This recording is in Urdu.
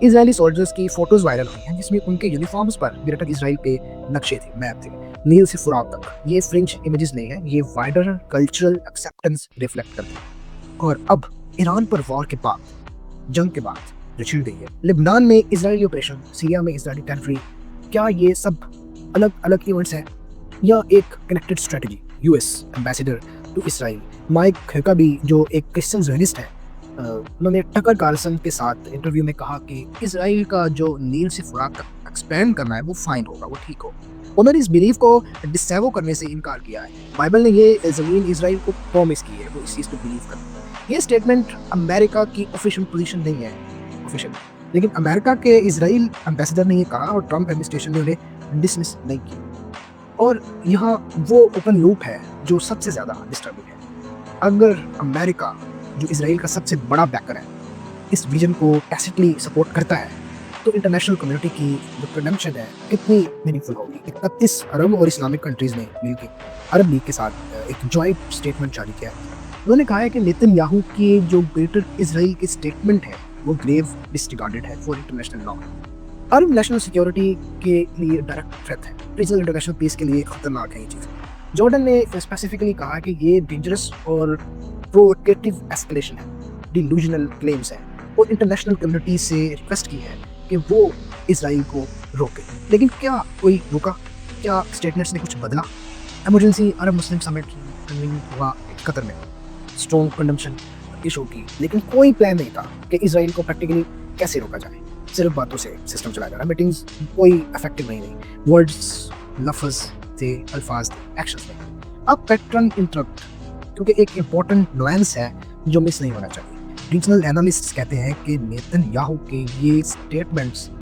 اسرائیلی سولجرز کی فوٹوز وائرل ہوئی ہیں جس میں ان کے یونیفارمز پر گریٹر اسرائیل کے نقشے تھے، میپ تھے، نیل سے فرات تک۔ یہ فرنچ امیجز نہیں ہیں، یہ وائڈر کلچرل ایکسیپٹنس ریفلیکٹ کرتے ہیں۔ اور اب ایران پر وار کے بعد، جنگ کے بعد جو چھڑ گئی ہے، لبنان میں اسرائیلی آپریشن، سیریا میں اسرائیلی ٹیریٹری، کیا یہ سب الگ الگ ایونٹس ہیں یا ایک connected strategy? U S ambassador to Israel Mike Huckabee جو ایک کرسچن زیونسٹ ہے، انہوں نے ٹکر کارلسن کے ساتھ انٹرویو میں کہا کہ اسرائیل کا جو نیل سے فرات تک ایکسپینڈ کرنا ہے وہ فائن ہوگا، وہ ٹھیک ہوگا۔ انہوں نے اس بلیف کو ڈسیو کرنے سے انکار کیا ہے۔ بائبل نے یہ زمین اسرائیل کو پرومس کی ہے، وہ اس چیز کو بلیو کرتے ہیں۔ یہ اسٹیٹمنٹ امریکہ کی آفیشیل پوزیشن نہیں ہے آفیشیل، لیکن امریکہ کے اسرائیل امبیسیڈر نے یہ کہا اور ٹرمپ ایڈمنسٹریشن نے انہیں ڈسمس نہیں کیا۔ اور یہاں وہ اوپن لوپ ہے جو سب سے زیادہ ڈسٹربنگ ہے۔ اگر امریکہ جو اسرائیل کا سب سے بڑا بیکر ہے اس ویژن کو ٹیسٹلی سپورٹ کرتا ہے تو انٹرنیشنل کمیونٹی کی جو کنڈمشن ہے کتنی میننگ فل ہوگی۔ 31 عرب اور اسلامک کنٹریز نے مل کے عرب لیگ کے ساتھ ایک جوائنٹ اسٹیٹمنٹ جاری کیا ہے۔ انہوں نے کہا ہے کہ نیتن یاہو کی جو گریٹر اسرائیل کی اسٹیٹمنٹ ہے وہ گریو ڈسریگارڈڈ ہے for international law, Arab national security کے لیے ڈائریکٹ تھریٹ ہے، ریجنل انٹرنیشنل پیس کے لیے خطرناک ہے یہ چیز۔ جارڈن نے اسپیسیفکلی کہا کہ یہ ڈینجرس اور پرووکیٹو ایسکلیشن ہے، ڈیلوژنل کلیمز ہیں، اور انٹرنیشنل کمیونٹی سے ریکویسٹ کی ہے کہ وہ اسرائیل کو روکے۔ لیکن کیا کوئی روکا؟ کیا اسٹیٹمنٹس نے کچھ بدلا؟ ایمرجنسی عرب مسلم سمٹ کنوین ہوا قطر میں، اسٹرانگ کنڈمشن ایشو کی، لیکن کوئی پلان نہیں تھا کہ اسرائیل کو پریکٹیکلی کیسے روکا جائے۔ صرف باتوں سے سسٹم چلایا جا رہا، میٹنگز کوئی افیکٹو نہیں، ورڈز، لفظ تھے، الفاظ تھے، ایکشنز نہیں۔ اب پیٹرن انٹرپٹ، کیونکہ ایک امپورٹنٹ نوانس ہے جو مس نہیں ہونا چاہیے۔ ریجنل اینالسٹس کہتے ہیں کہ نیتن یاہو کے یہ اسٹیٹمنٹس